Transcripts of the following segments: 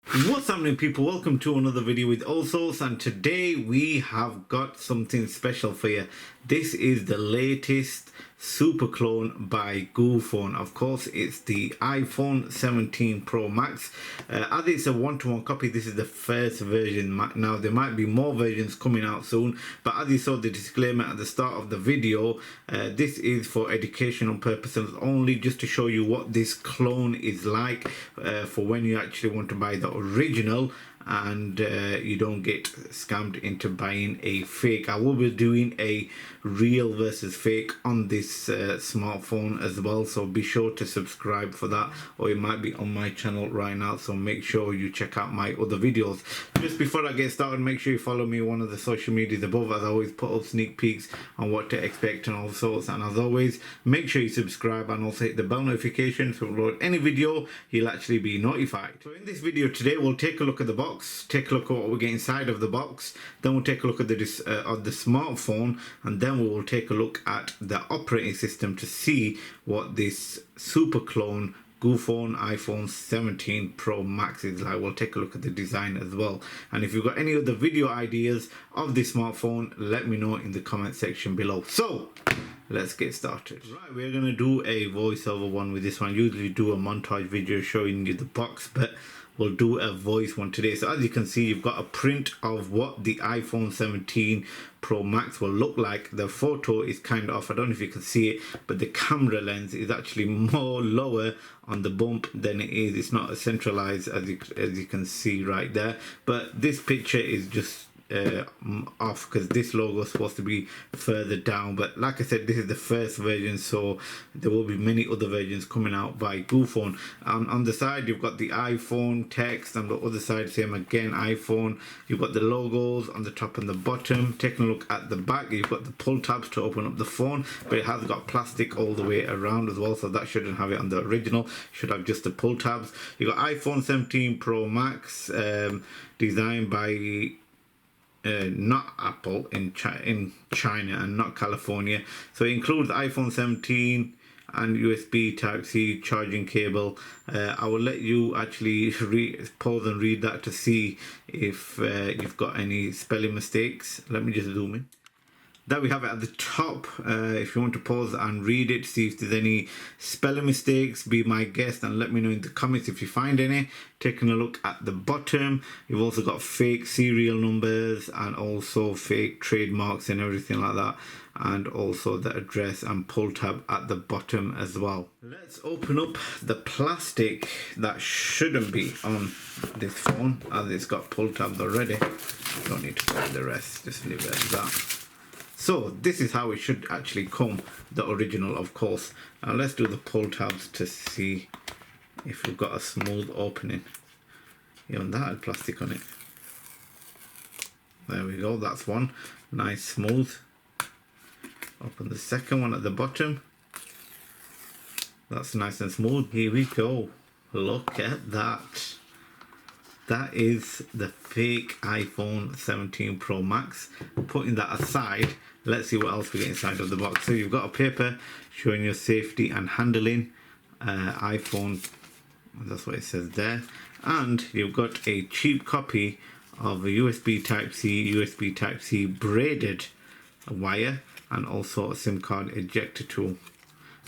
What's happening, people? Welcome to another video with Allsortzz, and today we have got something special for you. This is the latest super clone by GOOPHONE. Of course, it's the iPhone 17 Pro Max. As it's a one-to-one copy, this is the first version. Now there might be more versions coming out soon, but as you saw the disclaimer at the start of the video, this is for educational purposes only, just to show you what this clone is like for when you actually want to buy the original and you don't get scammed into buying a fake. I will be doing a real versus fake on this smartphone as well, so be sure to subscribe for that, or it might be on my channel right now, so make sure you check out my other videos. Just before I get started, make sure you follow me on one of the social medias above, as I always put up sneak peeks on what to expect and all sorts. And as always, make sure you subscribe and also hit the bell notification so when I upload any video you'll actually be notified. So in this video today, we'll take a look at the box, take a look at what we get inside of the box, then we'll take a look at the smartphone, and then we will take a look at the operating system to see what this super clone GOOPHONE iPhone 17 Pro Max is like. We'll take a look at the design as well, and if you've got any other video ideas of this smartphone, let me know in the comment section below. So let's get started. Right, we're gonna do a voiceover one with this one. I usually do a montage video showing you the box, but we'll do a voice one today. So as you can see, you've got a print of what the iPhone 17 Pro Max will look like. The photo is kind of off, I don't know if you can see it, but the camera lens is actually more lower on the bump than it is. It's not as centralized as you can see right there, but this picture is just off because this logo is supposed to be further down. But like I said, this is the first version, so there will be many other versions coming out by GOOPHONE. On the side you've got the iPhone text, on the other side same again, iPhone. You've got the logos on the top and the bottom. Taking a look at the back, you've got the pull tabs to open up the phone, but it has got plastic all the way around as well, so that shouldn't have it on the original. Should have just the pull tabs. You've got iPhone 17 Pro Max, designed by not Apple, in China and not California. So it includes iPhone 17 and USB Type-C charging cable. I will let you actually pause and read that to see if you've got any spelling mistakes. Let me just zoom in. That we have it at the top. If you want to pause and read it, see if there's any spelling mistakes, be my guest and let me know in the comments if you find any. Taking a look at the bottom, you've also got fake serial numbers and also fake trademarks and everything like that, and also the address and pull tab at the bottom as well. Let's open up the plastic that shouldn't be on this phone, as it's got pull tabs already. Don't need to put the rest, just leave it as that. So this is how it should actually come, the original of course. Now let's do the pull tabs to see if we've got a smooth opening. Even that had plastic on it. There we go, that's one. Nice smooth. Open the second one at the bottom. That's nice and smooth. Here we go. Look at that. That is the fake iPhone 17 Pro Max. Putting that aside, let's see what else we get inside of the box. So you've got a paper showing your safety and handling, iPhone, that's what it says there. And you've got a cheap copy of a USB Type-C braided wire, and also a SIM card ejector tool.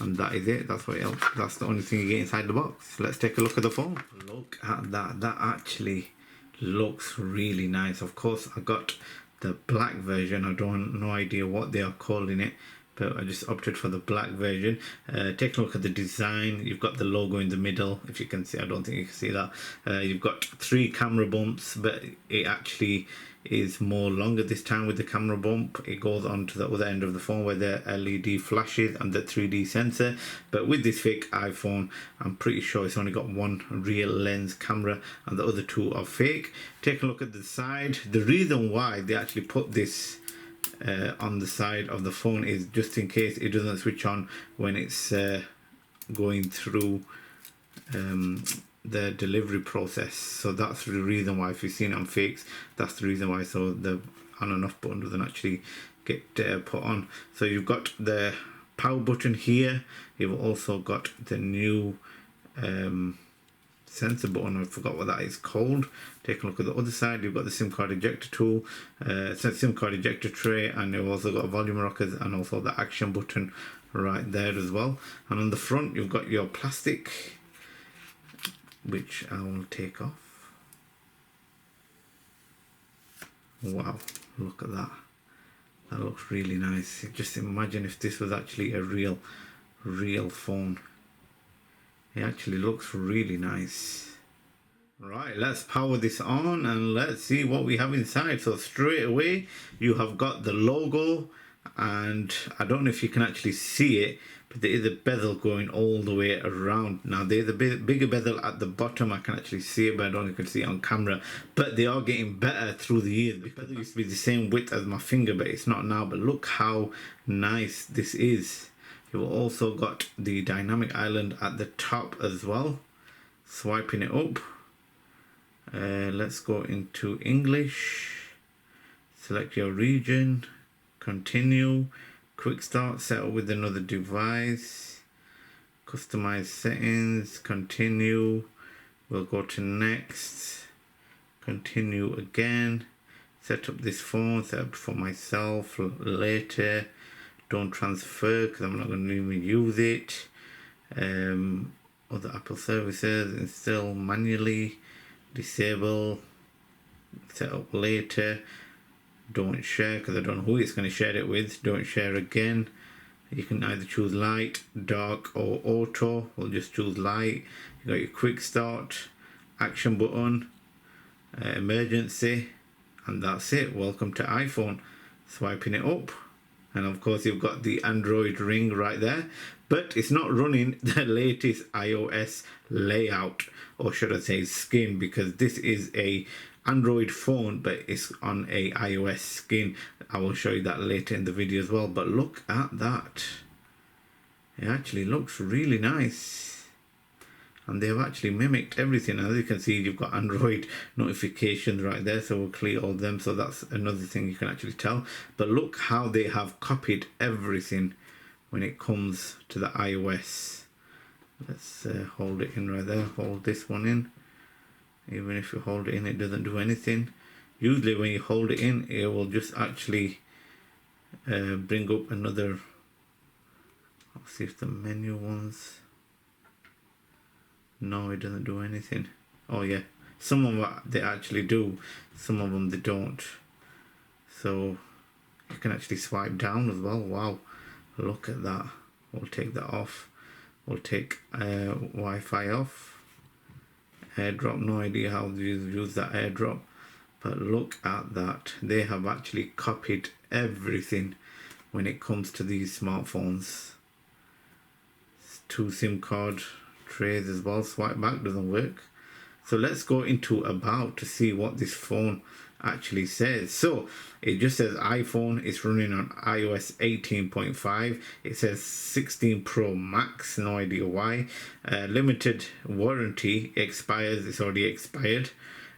And that is it. That's what else. That's the only thing you get inside the box. Let's take a look at the phone. Look at that. That actually looks really nice. Of course, I got the black version. I don't no idea what they are calling it, but I just opted for the black version. Take a look at the design. You've got the logo in the middle, if you can see. I don't think you can see that. You've got 3 camera bumps, but it actually is more longer this time with the camera bump. It goes on to the other end of the phone where the LED flashes and the 3D sensor. But with this fake iPhone, I'm pretty sure it's only got one real lens camera and the other 2 are fake. Take a look at the side. The reason why they actually put this on the side of the phone is just in case it doesn't switch on when it's going through the delivery process. So that's the reason why, if you've seen it on fakes, that's the reason why. So the on and off button doesn't actually get put on. So you've got the power button here. You've also got the new sensor button. I forgot what that is called. Take a look at the other side. You've got the SIM card ejector tool, SIM card ejector tray, and you've also got volume rockers and also the action button right there as well. And on the front you've got your plastic, which I will take off. Wow, look at that. That looks really nice. Just imagine if this was actually a real phone. It actually looks really nice. Right, let's power this on and let's see what we have inside. So straight away you have got the logo, and I don't know if you can actually see it, but there is a bezel going all the way around. Now there's a bigger bezel at the bottom. I can actually see it, but I don't know if you can see it on camera. But they are getting better through the years. The bezel used to be the same width as my finger, but it's not now. But look how nice this is. You've also got the dynamic island at the top as well. Swiping it up. Let's go into English. Select your region. Continue. Quick start, set up with another device. Customize settings. Continue. We'll go to next. Continue again. Set up this phone. Set up for myself later. Don't transfer because I'm not going to even use it. Other Apple services, install manually, disable, set up later. Don't share because I don't know who it's going to share it with. Don't share again. You can either choose light, dark or auto. We'll just choose light. You got your quick start, action button, emergency, and that's it. Welcome to iPhone. Swiping it up. And of course you've got the Android ring right there, but it's not running the latest iOS layout, or should I say skin, because this is a Android phone but it's on a iOS skin. I will show you that later in the video as well. But look at that, it actually looks really nice. And they've actually mimicked everything. As you can see, you've got Android notifications right there, so we'll clear all of them. So that's another thing you can actually tell. But look how they have copied everything when it comes to the iOS. Let's hold it in right there. Hold this one in. Even if you hold it in, it doesn't do anything. Usually when you hold it in, it will just actually bring up another. I'll see if the menu ones. No, it doesn't do anything. Oh yeah, some of them they actually do, some of them they don't. So you can actually swipe down as well. Wow, look at that. We'll take that off. We'll take Wi-Fi off. AirDrop, no idea how to use that AirDrop, but look at that. They have actually copied everything when it comes to these smartphones. It's 2 SIM card trays as well. Swipe back doesn't work. So let's go into about to see what this phone actually says. So it just says iPhone. It's running on iOS 18.5. It says 16 Pro Max. No idea why. Limited warranty expires. It's already expired.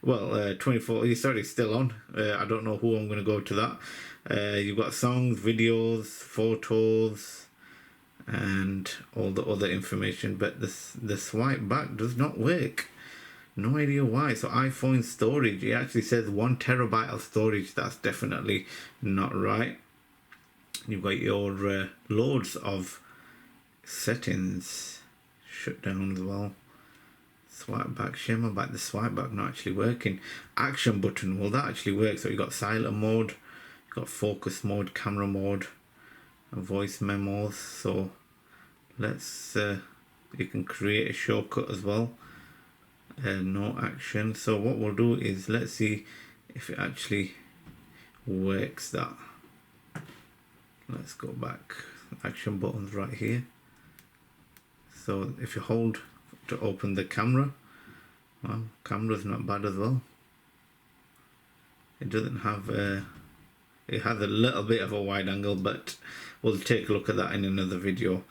Well, 24. It's already still on. I don't know who I'm going to go to that. You've got songs, videos, photos, and all the other information, but the swipe back does not work. No idea why. So iPhone storage, it actually says 1 terabyte of storage. That's definitely not right. You've got your loads of settings. Shut down as well. Swipe back, shimmer back. The swipe back not actually working. Action button, well that actually works. So you got silent mode, you got focus mode, camera mode, voice memos. So let's you can create a shortcut as well. No action. So what we'll do is let's see if it actually works. That, let's go back. Action buttons right here. So if you hold to open the camera, well, camera's not bad as well. It doesn't have it has a little bit of a wide angle, but we'll take a look at that in another video.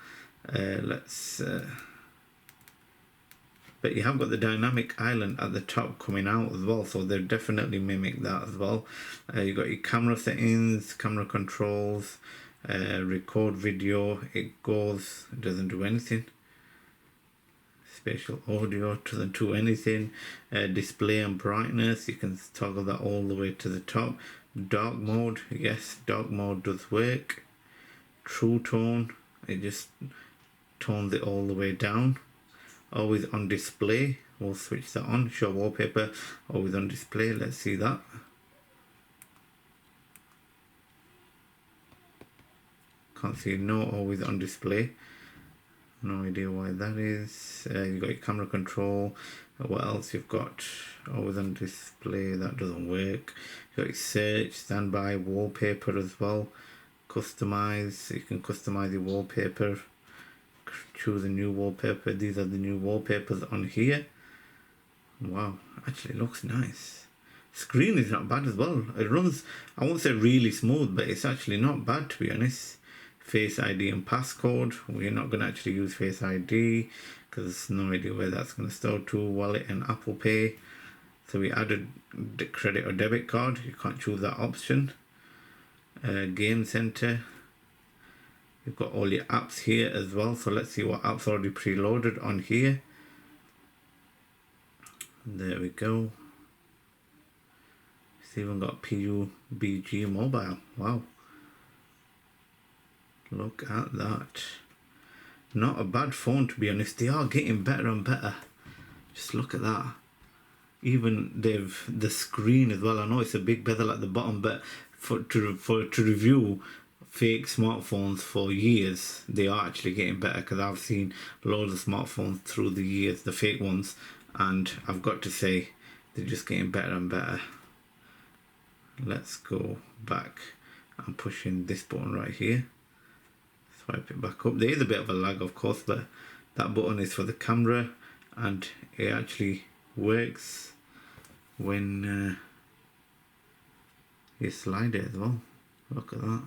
But you have got the dynamic island at the top coming out as well, so they've definitely mimicked that as well. You've got your camera settings, camera controls, record video. It doesn't do anything. Spatial audio doesn't do anything. Display and brightness, you can toggle that all the way to the top. Dark mode, yes, dark mode does work. True tone, it just tones it all the way down. Always on display, we'll switch that on. Show wallpaper, always on display. Let's see that. Can't see no, always on display. No idea why that is. You've got your camera control. What else you've got? Always on display, that doesn't work. You've got your search, standby, wallpaper as well. Customize, you can customize your wallpaper. Choose a new wallpaper. These are the new wallpapers on here. Wow, actually looks nice. Screen is not bad as well. It runs, I won't say really smooth, but it's actually not bad, to be honest. Face ID and passcode. We're not going to actually use Face ID because there's no idea where that's going to store to. Wallet and Apple Pay. So we added the credit or debit card. You can't choose that option. Game Center. You've got all your apps here as well. So let's see what apps are already preloaded on here. There we go. It's even got PUBG mobile. Wow. Look at that. Not a bad phone, to be honest. They are getting better and better. Just look at that. Even the screen as well. I know it's a big bezel at the bottom, but to review fake smartphones for years, they are actually getting better, because I've seen loads of smartphones through the years, the fake ones, and I've got to say they're just getting better and better. Let's go back and push in this button right here. Swipe it back up. There is a bit of a lag, of course, but that button is for the camera, and it actually works when you slide it as well. Look at that.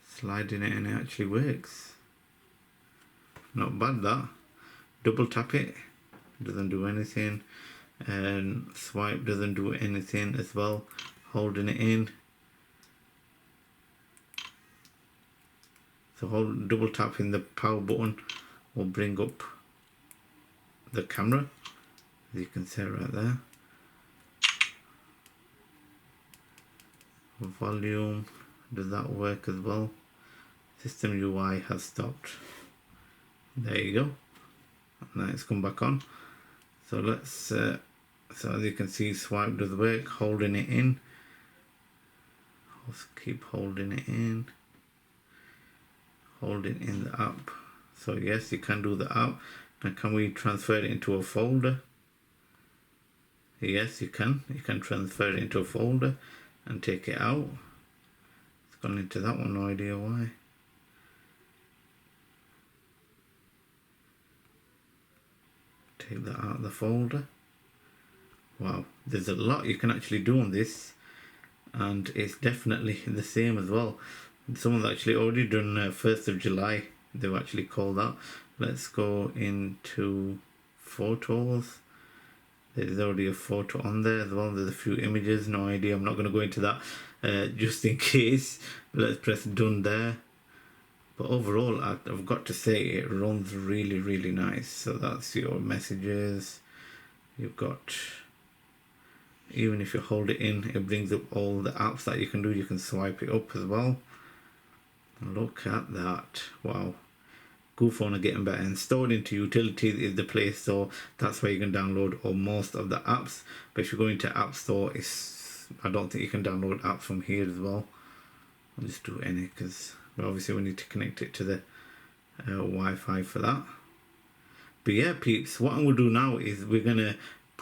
Sliding it and it actually works. Not bad that. Double tap it, doesn't do anything, and swipe doesn't do anything as well. Holding it in. So double tapping the power button will bring up the camera, as you can see right there. Volume, does that work as well? System UI has stopped. There you go. Now it's come back on. So let's so as you can see, swipe does work. Holding it in, let's keep holding it in. Holding in the app. So yes, you can do the app. Now can we transfer it into a folder? Yes, you can. You can transfer it into a folder and take it out. It's gone into that one, no idea why. Take that out of the folder. Wow, there's a lot you can actually do on this, and it's definitely the same as well. Someone's actually already done 1st of July. They've actually called that. Let's go into photos. There's already a photo on there as well. There's a few images. No idea. I'm not going to go into that just in case. Let's press done there. But overall, I've got to say it runs really, really nice. So that's your messages. You've got, even if you hold it in, it brings up all the apps that you can do. You can swipe it up as well. Look at that. Wow. GOOPHONE are getting better. Installed into utilities is the Play Store. That's where you can download all most of the apps. But if you go into App Store, I don't think you can download apps from here as well. I'll just do any, because obviously we need to connect it to the Wi-Fi for that. But yeah, peeps, what I'm going to do now is we're going to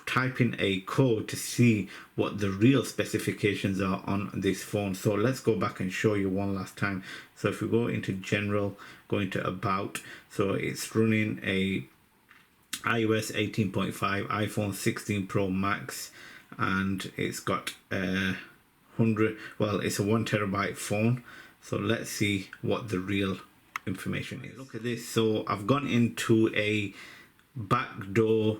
type in a code to see what the real specifications are on this phone. So let's go back and show you one last time. So if we go into general, go into about, so it's running a iOS 18.5, iPhone 16 Pro Max, and it's got it's a 1 terabyte phone. So let's see what the real information is. Look at this. So I've gone into a backdoor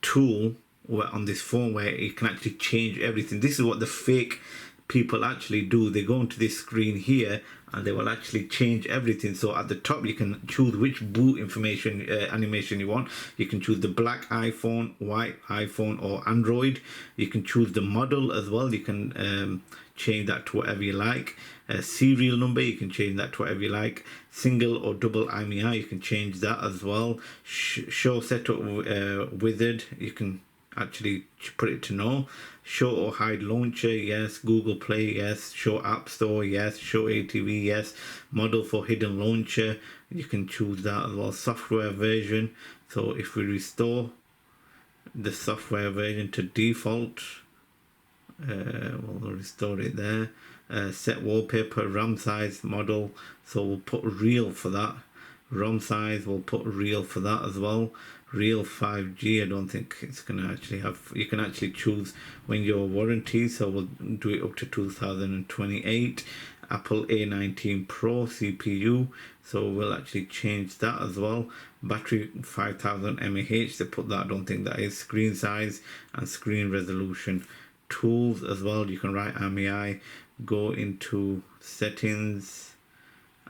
tool on this phone where it can actually change everything. This is what the fake people actually do. They go into this screen here and they will actually change everything. So at the top you can choose which boot information animation you want. You can choose the black iPhone, white iPhone, or Android. You can choose the model as well. You can change that to whatever you like. Serial number, you can change that to whatever you like. Single or double IMEI, you can change that as well. Show setup wizard, you can actually put it to no. Show or hide launcher, yes. Google Play, yes. Show App Store, yes. Show ATV, yes. Model for hidden launcher, you can choose that as well. Software version, so if we restore the software version to default, we'll restore it there. Set wallpaper, RAM size, model, so we'll put real for that. ROM size, we'll put real for that as well. Real 5G, I don't think it's gonna actually have, you can actually choose when your warranty, so we'll do it up to 2028. Apple A19 Pro CPU, so we'll actually change that as well. Battery 5000 mAh, they put that, I don't think that is. Screen size and screen resolution. Tools as well, you can write IMEI, go into settings,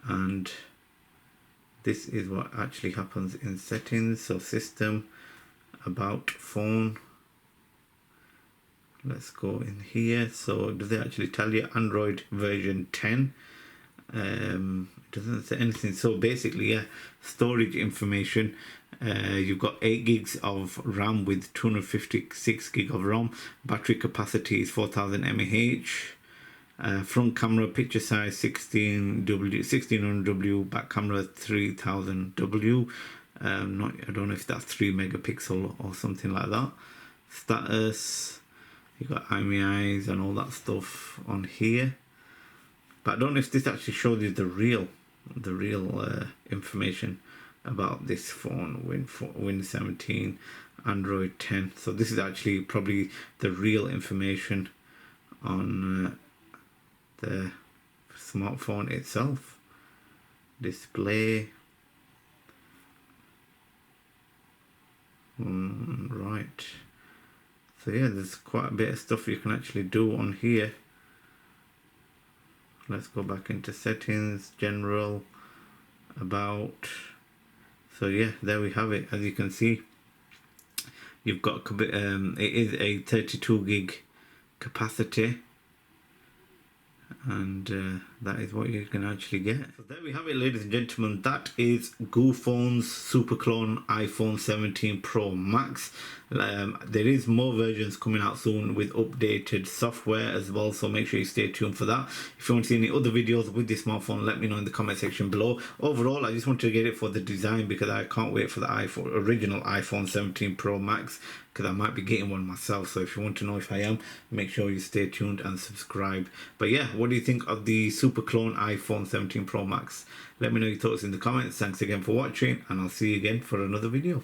and this is what actually happens in settings. So system, about phone, let's go in here. So does it actually tell you Android version 10? It doesn't say anything. So basically, yeah, storage information. You've got 8 gigs of RAM with 256 gig of ROM. Battery capacity is 4000 mAh. Front camera picture size 1600W. Back camera 3000W. I don't know if that's 3 megapixel or something like that. Status. You got IMEIs and all that stuff on here. But I don't know if this actually shows you the real information about this phone, Win 17, Android 10. So this is actually probably the real information on the smartphone itself. Display. Right. So yeah, there's quite a bit of stuff you can actually do on here. Let's go back into settings, general, about. So yeah, there we have it. As you can see, you've got it is a 32 gig capacity, and that is what you can actually get. So there we have it, ladies and gentlemen. That is GOOPHONE's super clone iPhone 17 Pro Max. There is more versions coming out soon with updated software as well, so make sure you stay tuned for that. If you want to see any other videos with this smartphone, let me know in the comment section below. Overall, I just wanted to get it for the design because I can't wait for the original iPhone 17 Pro Max, because I might be getting one myself. So if you want to know if I am, make sure you stay tuned and subscribe. But yeah, what do you think of the super clone iPhone 17 Pro Max? Let me know your thoughts in the comments. Thanks again for watching, and I'll see you again for another video.